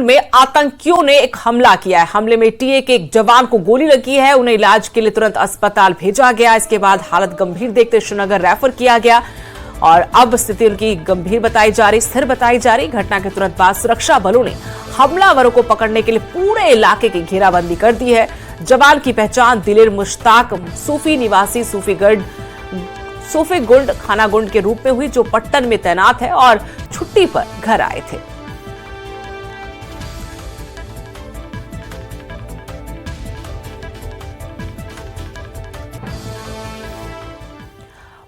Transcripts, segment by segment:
में आतंकियों ने एक हमला किया है। हमले में टीए के एक जवान को गोली लगी है। उन्हें इलाज के लिए तुरंत अस्पताल भेजा गया। इसके बाद हालत गंभीर देखते श्रीनगर रेफर किया गया और अब स्थिति उनकी गंभीर बताई जा रही, स्थिर बताई जा रही। घटना के तुरंत बाद सुरक्षा बलों ने हमलावरों को पकड़ने के लिए पूरे इलाके की घेराबंदी कर दी है। जवान की पहचान दिलेर मुश्ताक सूफी निवासी सूफीगुंड खानागुंड के रूप में हुई, जो पट्टन में तैनात है और छुट्टी पर घर आए थे।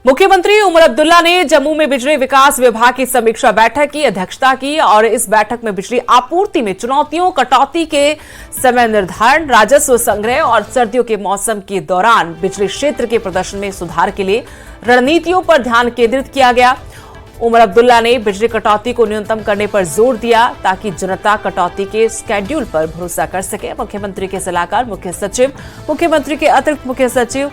मुख्यमंत्री उमर अब्दुल्ला ने जम्मू में बिजली विकास विभाग की समीक्षा बैठक की अध्यक्षता की और इस बैठक में बिजली आपूर्ति में चुनौतियों, कटौती के समय निर्धारण, राजस्व संग्रह और सर्दियों के मौसम के दौरान बिजली क्षेत्र के प्रदर्शन में सुधार के लिए रणनीतियों पर ध्यान केंद्रित किया गया। उमर अब्दुल्ला ने बिजली कटौती को न्यूनतम करने पर जोर दिया ताकि जनता कटौती के स्केड्यूल पर भरोसा कर सके। मुख्यमंत्री के सलाहकार, मुख्य सचिव, मुख्यमंत्री के अतिरिक्त मुख्य सचिव,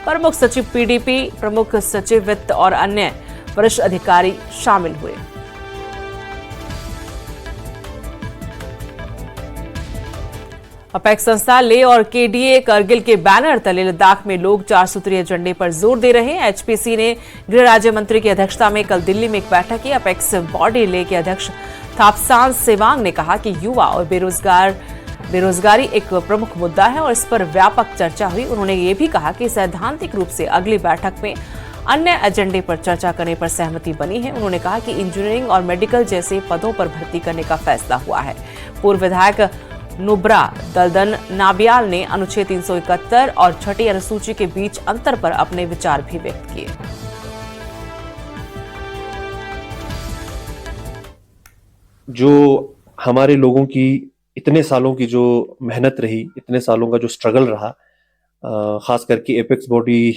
प्रमुख सचिव पीडीपी, प्रमुख सचिव वित्त और अन्य वरिष्ठ अधिकारी शामिल हुए। अपेक्स संस्था ले और केडीए करगिल के बैनर तले लद्दाख में लोग 4 सूत्रीय एजेंडे पर जोर दे रहे हैं। एचपीसी ने गृह राज्य मंत्री की अध्यक्षता में कल दिल्ली में एक बैठक की। अपेक्स बॉडी ले के अध्यक्ष थापसान सेवांग ने कहा कि युवा और बेरोजगारी एक प्रमुख मुद्दा है और इस पर व्यापक चर्चा हुई। उन्होंने ये भी कहा कि सैद्धांतिक रूप से अगली बैठक में अन्य एजेंडे पर चर्चा करने पर सहमति बनी है। उन्होंने कहा कि इंजीनियरिंग और मेडिकल जैसे पदों पर भर्ती करने का फैसला हुआ है। पूर्व विधायक नुब्रा दलदन नाबियाल ने अनुच्छेद 371 और छठी अनुसूची के बीच अंतर पर अपने विचार भी व्यक्त किए। जो हमारे लोगों की इतने सालों की जो मेहनत रही, इतने सालों का जो स्ट्रगल रहा, खास करके एपेक्स बॉडी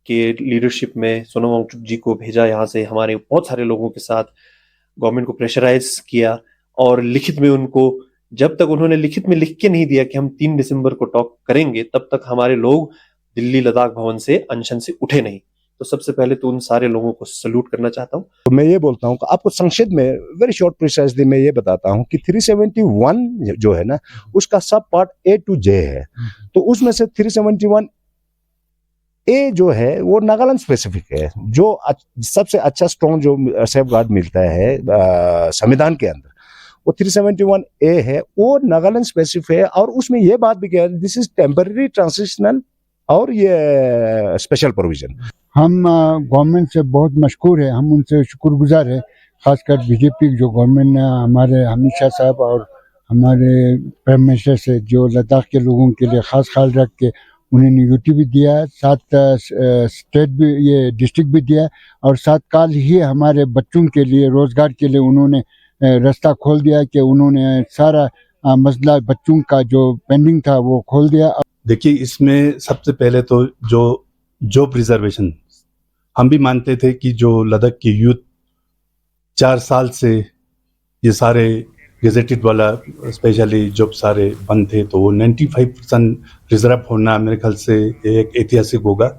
के लीडरशिप में सोनम वांगचुक जी को भेजा यहाँ से, हमारे बहुत सारे लोगों के साथ गवर्नमेंट को प्रेशराइज किया और लिखित में उनको, जब तक उन्होंने लिखित में लिख के नहीं दिया कि हम 3 दिसंबर को टॉक करेंगे, तब तक हमारे लोग दिल्ली लद्दाख भवन से अनशन से उठे नहीं। तो सबसे पहले तो उन सारे लोगों को सैल्यूट करना चाहता हूँ। तो मैं ये बोलता हूँ कि आपको संक्षिप्त में वेरी शॉर्ट प्रिसाइजली मैं ये बताता हूँ कि 371 जो है ना, उसका सब पार्ट A to J है। तो उसमें से 371 A जो है वो नागालैंड स्पेसिफिक है, जो सबसे अच्छा स्ट्रॉन्ग जो सेफ गार्ड मिलता है संविधान के अंदर, वो 371 A है, वो नागालैंड स्पेसिफिक है। और उसमें ये बात भी कहा, दिस इज टेम्पररी ट्रांजिशनल और ये स्पेशल प्रोविजन। हम गवर्नमेंट से बहुत मशकूर है, हम उनसे शुक्रगुजार है, खासकर बीजेपी जो गवर्नमेंट ने हमारे अमित शाह साहब और हमारे प्राइम मिनिस्टर से जो लद्दाख के लोगों के लिए खास ख्याल रख के उन्हें यूटी भी दिया, साथ स्टेट भी, ये डिस्ट्रिक्ट भी दिया, और साथ काल ही हमारे बच्चों के लिए रोजगार के लिए उन्होंने रास्ता खोल दिया कि उन्होंने सारा मसला बच्चों का जो पेंडिंग था वो खोल दिया। देखिए, इसमें सबसे पहले तो जो जॉब रिजर्वेशन, हम भी मानते थे कि जो लद्दाख की यूथ 4 साल से ये सारे गेजेटेड वाला स्पेशली जॉब सारे बंद थे, तो वो 95% रिजर्व होना मेरे ख्याल से एक ऐतिहासिक होगा।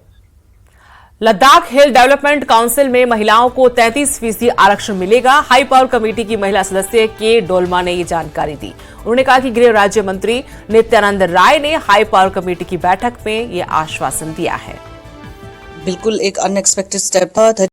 लद्दाख हिल डेवलपमेंट काउंसिल में महिलाओं को 33% आरक्षण मिलेगा। हाई पावर कमेटी की महिला सदस्य के डोलमा ने ये जानकारी दी। उन्होंने कहा कि गृह राज्य मंत्री नित्यानंद राय ने हाई पावर कमेटी की बैठक में ये आश्वासन दिया है। बिल्कुल एक अनएक्सपेक्टेड स्टेप था।